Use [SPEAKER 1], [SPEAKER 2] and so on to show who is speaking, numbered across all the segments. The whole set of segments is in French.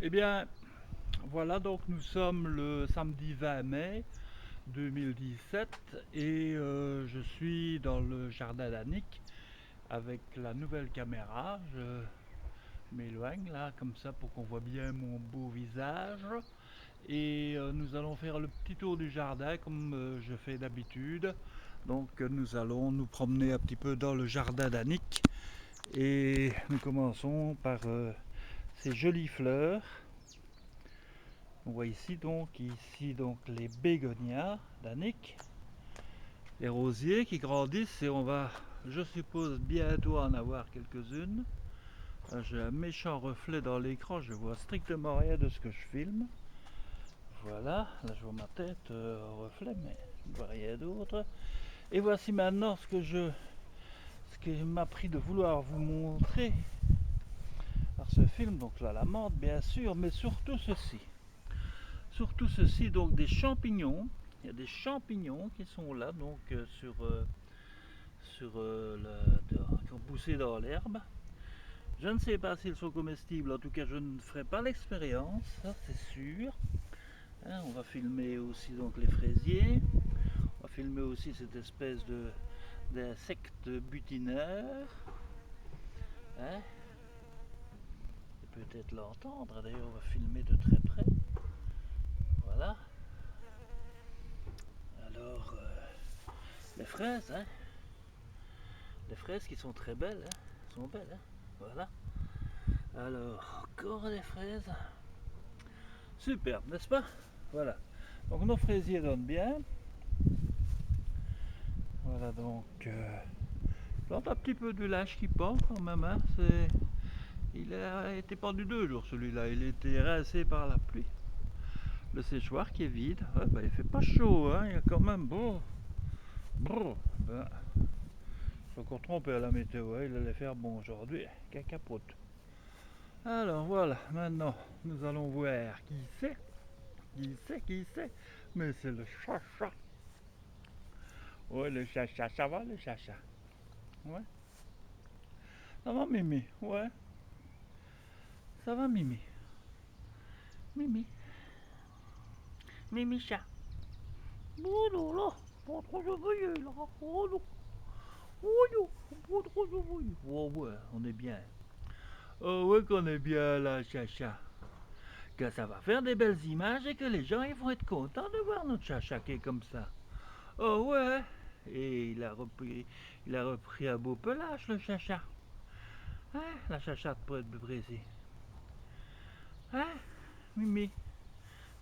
[SPEAKER 1] Eh bien, voilà, donc nous sommes le samedi 20 mai 2017 et je suis dans le jardin d'Annick avec la nouvelle caméra. Je m'éloigne là, comme ça, pour qu'on voit bien mon beau visage. Et nous allons faire le petit tour du jardin comme je fais d'habitude. Donc nous allons nous promener un petit peu dans le jardin d'Annick et nous commençons par ces jolies fleurs. On voit ici donc les bégonias d'Annick, les rosiers qui grandissent et on va, je suppose, bientôt en avoir quelques-unes. J'ai un méchant reflet dans l'écran, je vois strictement rien de ce que je filme. Voilà, là je vois ma tête en reflet, mais je ne vois rien d'autre. Et voici maintenant ce qui m'a pris de vouloir vous montrer par ce film, donc là la menthe bien sûr, mais surtout ceci. Surtout ceci, donc des champignons. Il y a des champignons qui sont là, donc qui ont poussé dans l'herbe. Je ne sais pas s'ils sont comestibles, en tout cas je ne ferai pas l'expérience, ça c'est sûr. Hein, on va filmer aussi donc les fraisiers. On va filmer aussi cette espèce d'insecte butineur. Hein, peut-être l'entendre, d'ailleurs on va filmer de très près. Voilà. Alors, les fraises, hein. Les fraises qui sont très belles, hein. Sont belles, hein. Voilà. Alors, encore des fraises. Superbe, n'est-ce pas? Voilà. Donc nos fraisiers donnent bien. Voilà donc. Plante un petit peu de lâche qui pend quand même. Hein. Il a été pendu 2 jours celui-là. Il a été rincé par la pluie. Le séchoir qui est vide. Ouais, bah, il fait pas chaud. Hein. Il y a quand même. Bon. Ben, je suis encore trompé à la météo. Hein. Il allait faire bon aujourd'hui. Cacapote. Alors voilà. Maintenant, nous allons voir qui c'est. Qui c'est. Mais c'est le chacha. Ouais, le chacha, ça va le chacha? Ouais. Ça va Mimi? Ouais. Ça va Mimi? Mimi. Mimi chat. Oh là là, pas trop surveillé là. Oh non. Oh non, pas trop surveillé. Oh ouais, on est bien. Oh ouais qu'on est bien là, chacha. Que ça va faire des belles images et que les gens ils vont être contents de voir notre chacha qui est comme ça. Oh ouais. Et il a repris un beau pelage le chacha. Hein, la chachate pour être brisée. Hein, Mimi,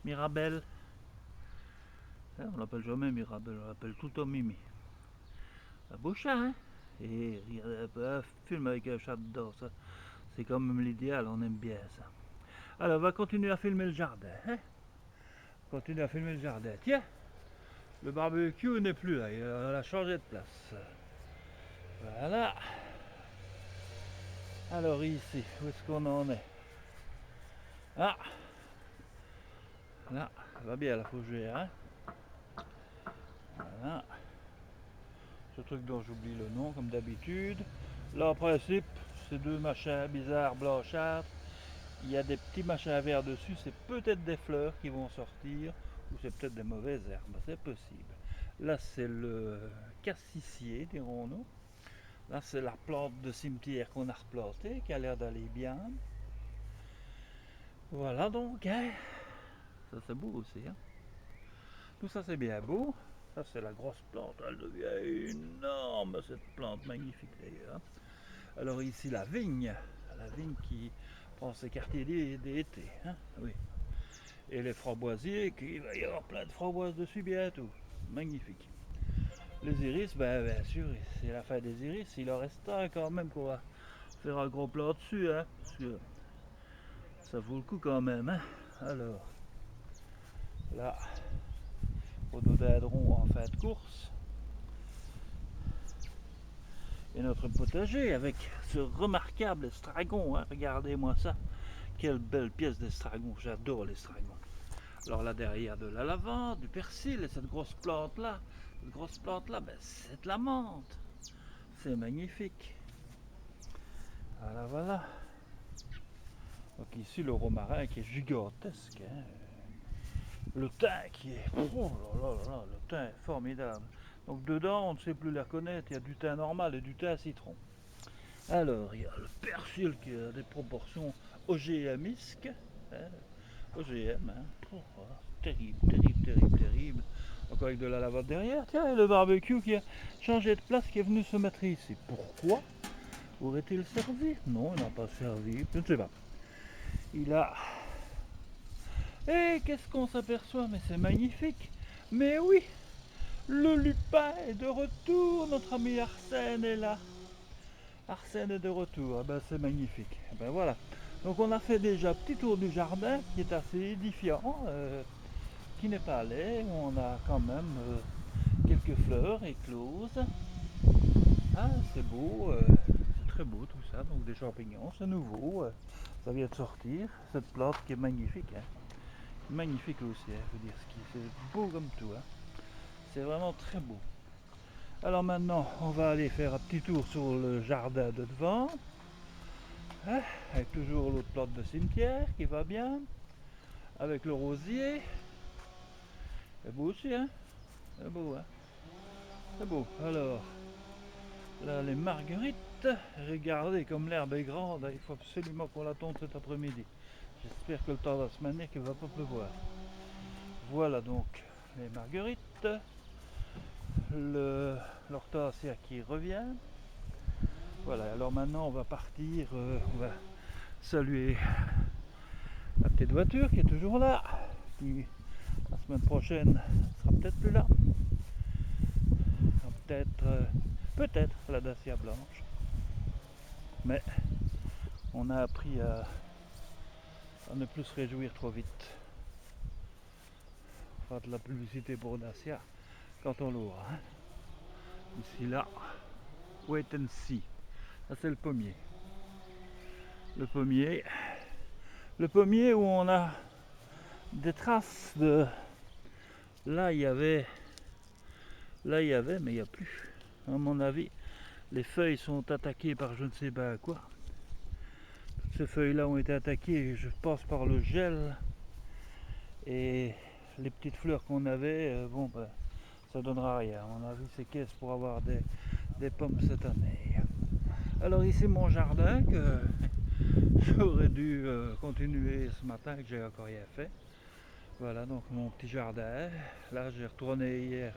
[SPEAKER 1] Mirabelle. Hein, on l'appelle jamais Mirabelle, on l'appelle tout le temps Mimi. Un beau chat, hein. Et regarde un film avec un chat dedans, ça, c'est quand même l'idéal, on aime bien ça. Alors, on va continuer à filmer le jardin, hein. Continue à filmer le jardin. Tiens, le barbecue n'est plus là, il a changé de place. Voilà. Alors ici, où est-ce qu'on en est? Ah, là, ça va bien la fougère, hein. Voilà. Ce truc dont j'oublie le nom, comme d'habitude. Là, en principe, c'est deux machins bizarres blanchâtres. Il y a des petits machins verts dessus, c'est peut-être des fleurs qui vont sortir, ou c'est peut-être des mauvaises herbes, c'est possible. Là, c'est le cassissier, dirons-nous. Là, c'est la plante de cimetière qu'on a replantée, qui a l'air d'aller bien. Voilà donc, hein. Ça c'est beau aussi. Hein. Tout ça c'est bien beau. Ça c'est la grosse plante, elle devient énorme cette plante, magnifique d'ailleurs. Alors ici la vigne qui prend ses quartiers d'été. Hein. Oui. Et les framboisiers, qu'il va y avoir plein de framboises dessus bientôt. Magnifique. Les iris, ben, bien sûr, c'est la fin des iris. Il en reste un quand même qu'on va faire un gros plat dessus. Hein, parce que ça vaut le coup quand même. Hein. Alors, là, rhododendron en fin de course. Et notre potager avec ce remarquable estragon. Hein. Regardez-moi ça. Quelle belle pièce d'estragon. J'adore l'estragon. Alors là derrière de la lavande, du persil et cette grosse plante là, ben, c'est de la menthe. C'est magnifique. Voilà, voilà. Donc ici le romarin qui est gigantesque, hein. Le thym qui est... Oh là là là, le thym est formidable. Donc dedans on ne sait plus la connaître, il y a du thym normal et du thym citron. Alors il y a le persil qui a des proportions OGMisques, hein. OGM, hein. Oh, terrible, terrible, terrible, terrible. Encore avec de la lavande derrière. Tiens, et le barbecue qui a changé de place, qui est venu se mettre ici. Pourquoi aurait-il servi? Non, il n'a pas servi, je ne sais pas. Il a... Et qu'est-ce qu'on s'aperçoit? Mais c'est magnifique. Mais oui, le lupin est de retour, notre ami Arsène est là. Arsène est de retour, eh ben, c'est magnifique. Eh ben, voilà. Donc on a fait déjà un petit tour du jardin qui est assez édifiant, qui n'est pas laid. On a quand même quelques fleurs écloses. Ah, c'est beau, c'est très beau tout ça. Donc des champignons, c'est nouveau, ça vient de sortir. Cette plante qui est magnifique, hein. Magnifique aussi, hein, je veux dire, c'est beau comme tout, hein. C'est vraiment très beau. Alors maintenant, on va aller faire un petit tour sur le jardin de devant, hein, avec toujours l'autre plante de cimetière qui va bien, avec le rosier. C'est beau aussi, hein. C'est beau, hein. C'est beau. Alors, là, les marguerites, regardez comme l'herbe est grande, il faut absolument qu'on la tonde cet après-midi. J'espère que le temps va se maintenir, qu'il ne va pas pleuvoir. Voilà donc les marguerites, l'hortensia qui revient. Voilà, alors maintenant on va partir, on va saluer la petite voiture qui est toujours là, qui la semaine prochaine sera peut-être plus là. Peut-être la Dacia blanche. Mais on a appris à ne plus se réjouir trop vite. On fera de la publicité pour Dacia quand on l'aura, hein. Ici là, wait and see. Ça c'est le pommier. Le pommier. Le pommier où on a des traces de... Là il y avait, mais il n'y a plus. À mon avis, les feuilles sont attaquées par je ne sais pas quoi. Toutes ces feuilles-là ont été attaquées, je pense, par le gel. Et les petites fleurs qu'on avait, bon, ben, ça donnera rien. On a vu ces caisses pour avoir des pommes cette année. Alors ici mon jardin que j'aurais dû continuer ce matin, que j'ai encore rien fait. Voilà donc mon petit jardin. Là j'ai retourné hier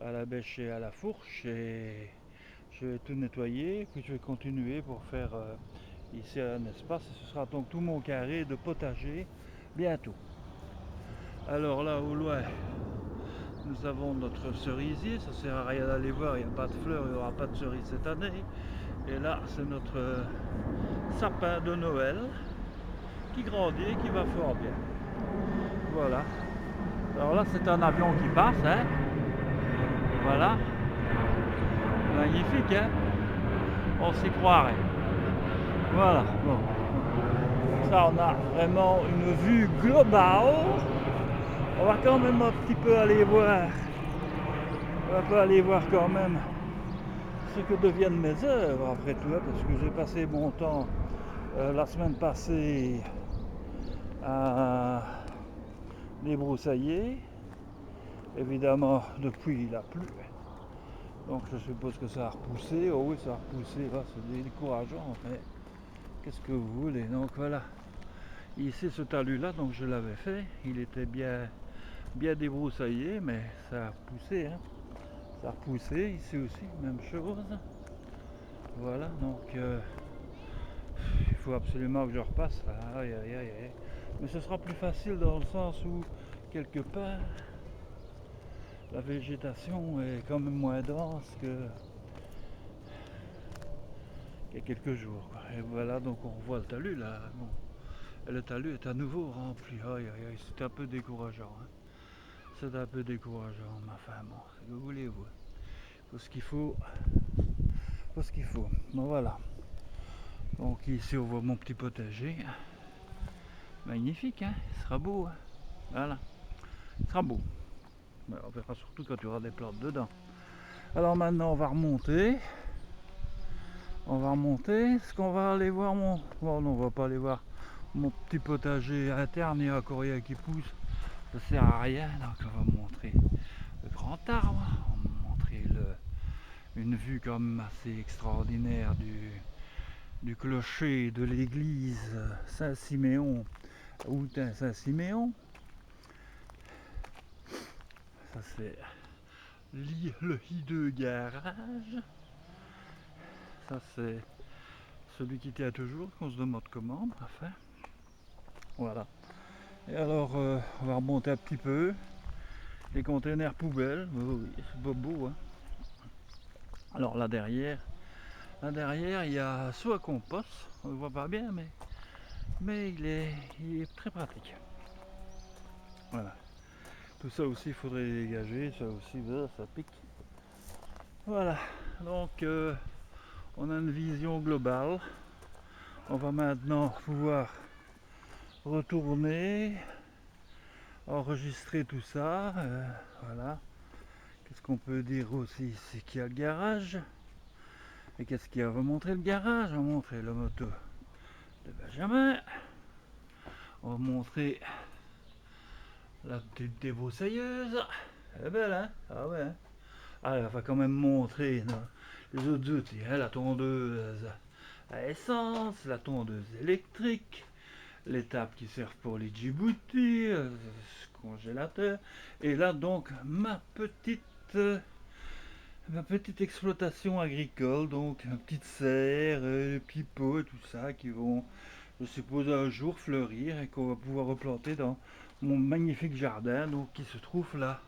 [SPEAKER 1] à la bêche et à la fourche et je vais tout nettoyer, puis je vais continuer pour faire ici un espace et ce sera donc tout mon carré de potager bientôt. Alors là au loin nous avons notre cerisier, ça sert à rien d'aller voir, il n'y a pas de fleurs, il n'y aura pas de cerise cette année. Et là c'est notre sapin de Noël qui grandit et qui va fort bien. Voilà. Alors là c'est un avion qui passe, hein. Voilà. Magnifique, hein. On s'y croirait. Voilà. Bon. Ça on a vraiment une vue globale. On va quand même un petit peu aller voir. On va pas aller voir quand même ce que deviennent mes œuvres après tout, hein, parce que j'ai passé mon temps la semaine passée à débroussailler. Évidemment, depuis il a plu. Donc je suppose que ça a repoussé. Oh oui, ça a repoussé, là, c'est décourageant, mais qu'est-ce que vous voulez. Donc voilà. Ici ce talus là, donc je l'avais fait. Il était bien débroussaillé, mais ça a poussé, hein. Ça a repoussé, ici aussi, même chose. Voilà, donc il faut absolument que je repasse là. Aïe, aïe, aïe, aïe. Mais ce sera plus facile dans le sens où quelque part la végétation est quand même moins dense qu'il y a quelques jours, quoi. Et voilà, donc on voit le talus là. Bon. Et le talus est à nouveau rempli. Aïe, aïe, aïe, c'est un peu décourageant, hein. C'est un peu décourageant, mais enfin bon, que voulez-vous. Il faut ce qu'il faut. Faut ce qu'il faut. Bon voilà. Donc ici on voit mon petit potager. Magnifique, hein. Il sera beau, hein. Voilà. Il sera beau. Mais on verra surtout quand il y aura des plantes dedans. Alors maintenant on va remonter. On va remonter. Est-ce qu'on va aller voir mon... Bon non, on va pas aller voir. mon petit potager interne, il y a un coréen qui pousse, ça sert à rien, donc on va vous montrer le grand arbre, on va vous montrer une vue quand même assez extraordinaire du clocher de l'église Saint-Siméon, Houtin Saint-Siméon. Ça c'est le hideux garage. Ça c'est celui qui tient toujours, qu'on se demande comment, enfin. Voilà. Et alors on va remonter un petit peu. Les containers poubelles, oh oui, c'est pas beau, hein. Alors là derrière, il y a soit compost, on le voit pas bien, mais il est très pratique. Voilà. Tout ça aussi il faudrait dégager, ça aussi ça pique. Voilà, donc on a une vision globale. On va maintenant pouvoir retourner, enregistrer tout ça. Voilà. Qu'est-ce qu'on peut dire aussi? C'est qu'il y a le garage. Et qu'est-ce qu'il y a? On va montrer le garage, on va montrer la moto de Benjamin. On va montrer la petite débroussailleuse. Elle est belle, hein? Ah ouais. Ah, on va quand même montrer les autres outils, hein? La tondeuse à essence, la tondeuse électrique, les tables qui servent pour les Djibouti, congélateur. Et là donc ma petite exploitation agricole, donc une petite serre, des petits pots et tout ça qui vont, je suppose, un jour fleurir et qu'on va pouvoir replanter dans mon magnifique jardin, donc qui se trouve là,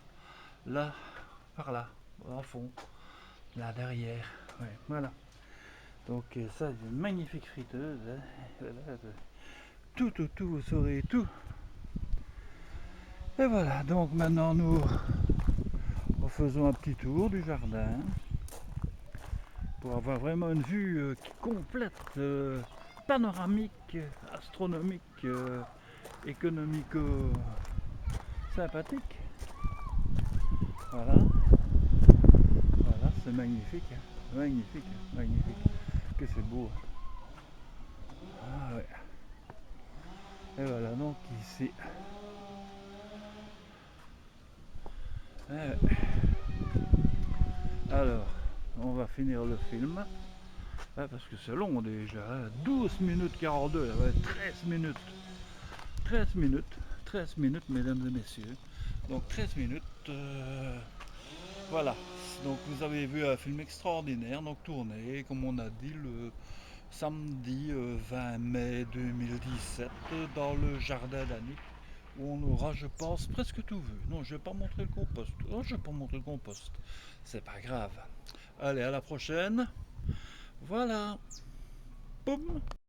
[SPEAKER 1] par là, en fond, là derrière. Ouais, voilà. Donc ça, c'est une magnifique friteuse. Hein. Voilà, tout, vous saurez tout. Et voilà, donc maintenant nous refaisons un petit tour du jardin pour avoir vraiment une vue complète, panoramique, astronomique, économico-sympathique. Voilà, voilà, c'est magnifique, hein. Magnifique, magnifique. Que c'est beau. Ah ouais. Et voilà, donc ici. Ouais. Alors, on va finir le film. Parce que c'est long déjà. 12 minutes 42, 13 minutes. 13 minutes. 13 minutes, mesdames et messieurs. Donc 13 minutes. Voilà. Donc vous avez vu un film extraordinaire, donc tourné, comme on a dit, le samedi 20 mai 2017 dans le jardin d'Annick, où on aura, je pense, presque tout vu. Non, je vais pas montrer le compost. Oh, je vais pas montrer le compost. C'est pas grave. Allez, à la prochaine. Voilà. Boum.